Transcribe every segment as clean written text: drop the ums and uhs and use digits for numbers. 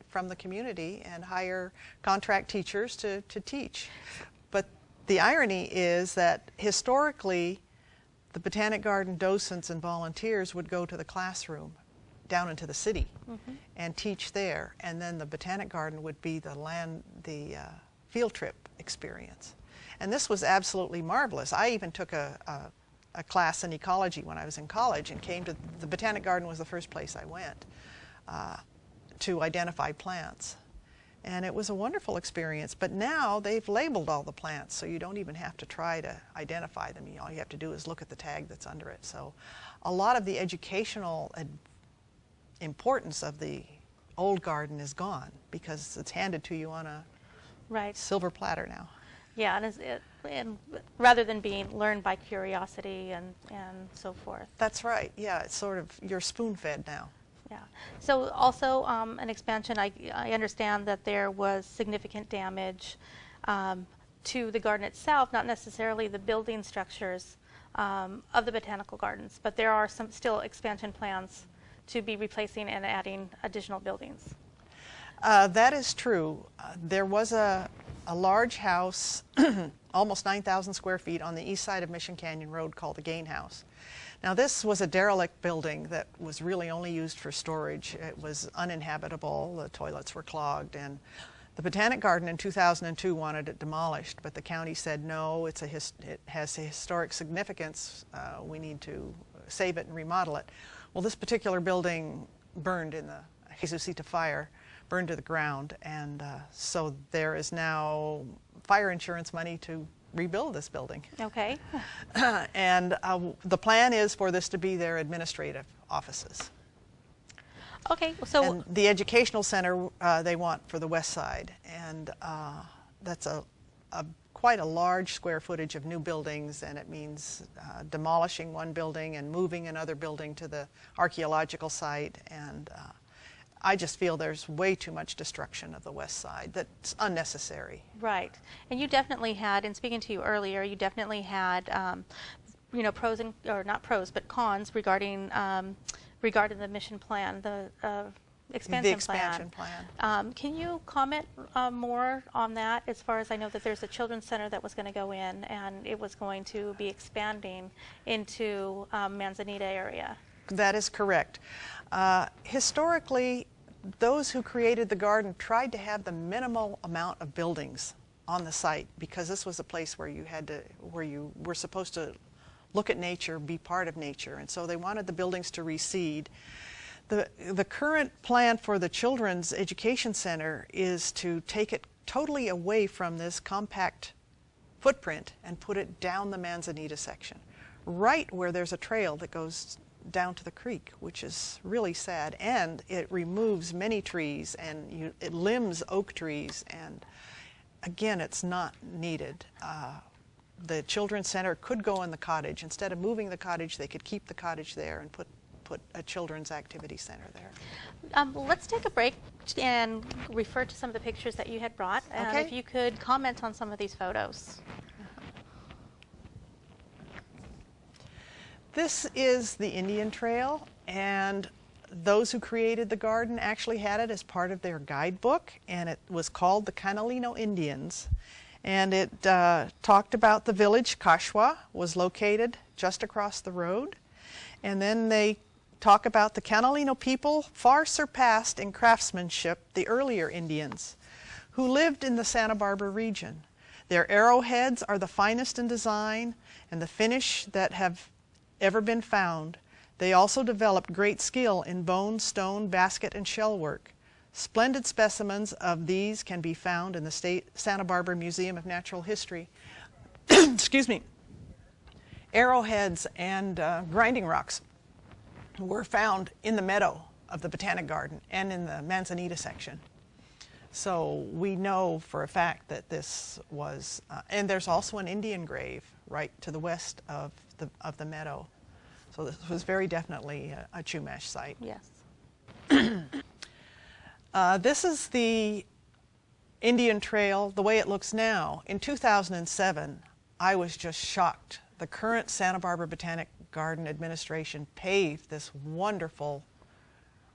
from the community and hire contract teachers to teach. But the irony is that historically, the Botanic Garden docents and volunteers would go to the classroom down into the city and teach there, and then the Botanic Garden would be the field trip experience. And this was absolutely marvelous. I even took a class in ecology when I was in college and came to the Botanic Garden. Was the first place I went to identify plants. And it was a wonderful experience. But now they've labeled all the plants, so you don't even have to try to identify them. All you have to do is look at the tag that's under it. So a lot of the educational importance of the old garden is gone because it's handed to you on a silver platter now. Yeah, and rather than being learned by curiosity and so forth. That's right. Yeah, it's sort of, you're spoon-fed now. Yeah. So also an expansion, I understand that there was significant damage to the garden itself, not necessarily the building structures of the botanical gardens, but there are some still expansion plans to be replacing and adding additional buildings. That is true. There was a large house, almost 9,000 square feet on the east side of Mission Canyon Road called the Gain House. Now this was a derelict building that was really only used for storage. It was uninhabitable, the toilets were clogged, and the Botanic Garden in 2002 wanted it demolished, but the county said no, it has a historic significance, we need to save it and remodel it. Well, this particular building burned in the Jesucita fire, burned to the ground, and so there is now fire insurance money to rebuild this building. Okay. And the plan is for this to be their administrative offices. Okay, so... And the educational center they want for the west side, and that's quite a large square footage of new buildings, and it means demolishing one building and moving another building to the archaeological site, and I just feel there's way too much destruction of the west side that's unnecessary. Right. And you definitely had, in speaking to you earlier, you definitely had, you know, pros and, or not pros, but cons regarding the mission plan, the expansion plan. Can you comment more on that? As far as I know that there's a children's center that was going to go in, and it was going to be expanding into Manzanita area. That is correct. Historically, those who created the garden tried to have the minimal amount of buildings on the site because this was a place where you were supposed to look at nature, be part of nature, and so they wanted the buildings to recede. The current plan for the Children's Education Center is to take it totally away from this compact footprint and put it down the Manzanita section, right where there's a trail that goes down to the creek, which is really sad, and it removes many trees and it limbs oak trees, and again, it's not needed. The Children's Center could go in the cottage. Instead of moving the cottage, they could keep the cottage there and put a children's activity center there. Let's take a break and refer to some of the pictures that you had brought, and okay. If you could comment on some of these photos. This is the Indian Trail, and those who created the garden actually had it as part of their guidebook, and it was called the Canalino Indians. And it talked about the village. Kashwa was located just across the road. And then they talk about the Canalino people far surpassed in craftsmanship the earlier Indians who lived in the Santa Barbara region. Their arrowheads are the finest in design and the finish that have ever been found. They also developed great skill in bone, stone, basket, and shell work. Splendid specimens of these can be found in the State Santa Barbara Museum of Natural History. Excuse me. Arrowheads and grinding rocks were found in the meadow of the Botanic Garden and in the Manzanita section. So we know for a fact that this was, and there's also an Indian grave right to the west of the meadow. So this was very definitely a Chumash site. Yes. This is the Indian Trail, the way it looks now. In 2007, I was just shocked. The current Santa Barbara Botanic Garden administration paved this wonderful,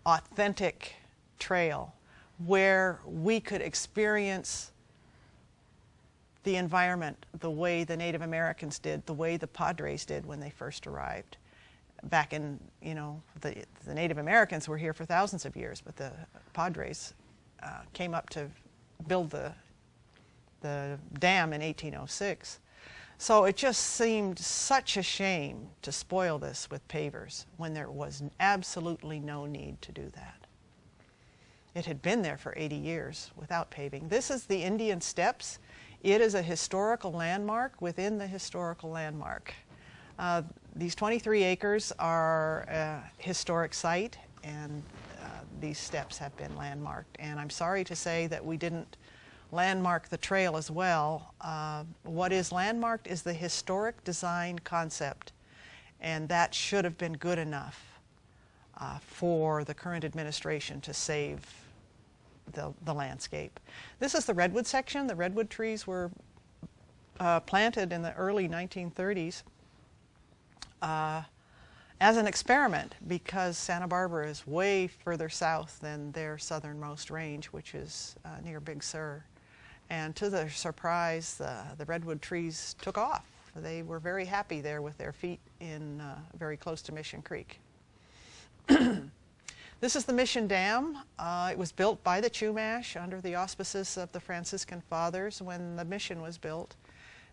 authentic trail where we could experience the environment the way the Native Americans did, the way the Padres did when they first arrived. Back in, you know, the Native Americans were here for thousands of years, but the Padres came up to build the dam in 1806. So it just seemed such a shame to spoil this with pavers when there was absolutely no need to do that. It had been there for 80 years without paving. This is the Indian Steps. It is a historical landmark within the historical landmark. These 23 acres are a historic site, and these steps have been landmarked. And I'm sorry to say that we didn't landmark the trail as well. What is landmarked is the historic design concept, and that should have been good enough for the current administration to save the landscape. This is the redwood section. The redwood trees were planted in the early 1930s as an experiment, because Santa Barbara is way further south than their southernmost range, which is near Big Sur. And to their surprise, the redwood trees took off. They were very happy there with their feet in very close to Mission Creek. This is the Mission Dam. It was built by the Chumash under the auspices of the Franciscan Fathers when the mission was built.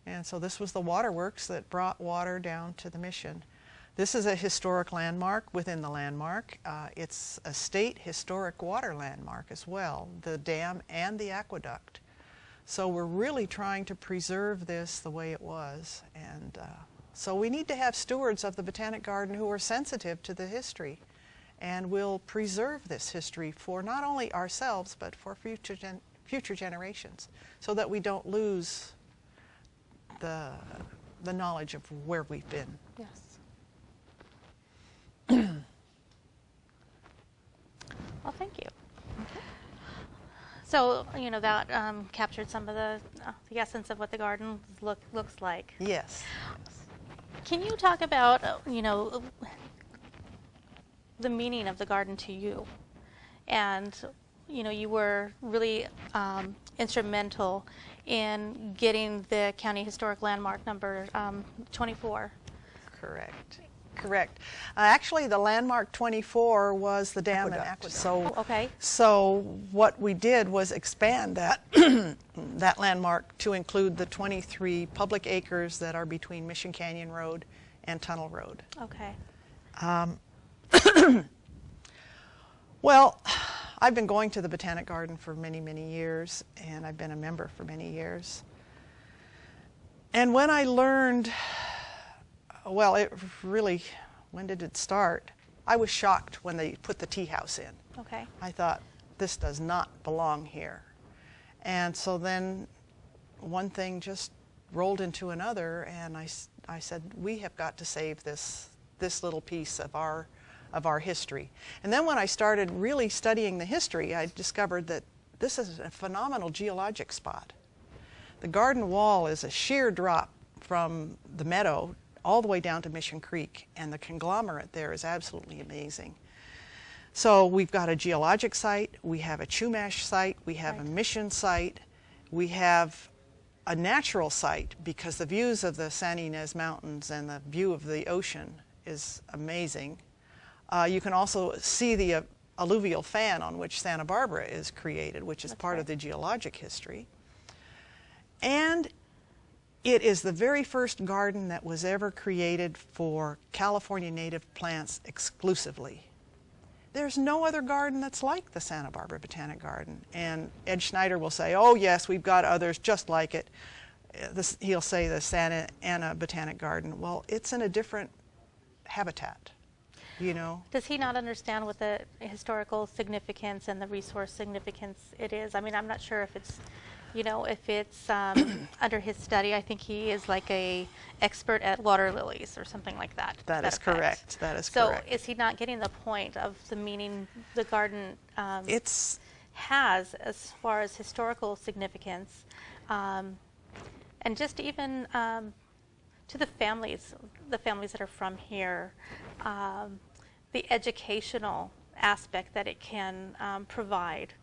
And so this was the waterworks that brought water down to the mission. This is a historic landmark within the landmark. It's a state historic water landmark as well, the dam and the aqueduct. So we're really trying to preserve this the way it was. And so we need to have stewards of the Botanic Garden who are sensitive to the history and will preserve this history for not only ourselves but for future generations, so that we don't lose the knowledge of where we've been. Yes. Well, thank you. Okay. So, you know, that captured some of the essence of what the garden looks like. Yes. Can you talk about, you know, the meaning of the garden to you? And, you know, you were really instrumental in getting the county historic landmark number 24. Correct. Correct. Actually, the landmark 24 was the dam and aqueduct. So, okay. So what we did was expand that that landmark to include the 23 public acres that are between Mission Canyon Road and Tunnel Road. Okay. Well, I've been going to the Botanic Garden for many, many years, and I've been a member for many years. And when I learned, well, it really, when did it start? I was shocked when they put the tea house in. Okay. I thought, this does not belong here. And so then one thing just rolled into another, and I said, we have got to save this little piece of our history. And then when I started really studying the history, I discovered that this is a phenomenal geologic spot. The garden wall is a sheer drop from the meadow all the way down to Mission Creek, and the conglomerate there is absolutely amazing. So we've got a geologic site, we have a Chumash site, we have a mission site, we have a natural site, because the views of the San Ynez Mountains and the view of the ocean is amazing. You can also see the alluvial fan on which Santa Barbara is created, which is part of the geologic history. And it is the very first garden that was ever created for California native plants exclusively. There's no other garden that's like the Santa Barbara Botanic Garden. And Ed Schneider will say, oh yes, we've got others just like it. He'll say the Santa Ana Botanic Garden. Well, it's in a different habitat, you know. Does he not understand what the historical significance and the resource significance it is? I mean, I'm not sure if it's, you know, if it's under his study. I think he is like a expert at water lilies or something like that. That is correct. That is so correct. So is he not getting the point of the meaning the garden has as far as historical significance, and just even to the families that are from here, the educational aspect that it can provide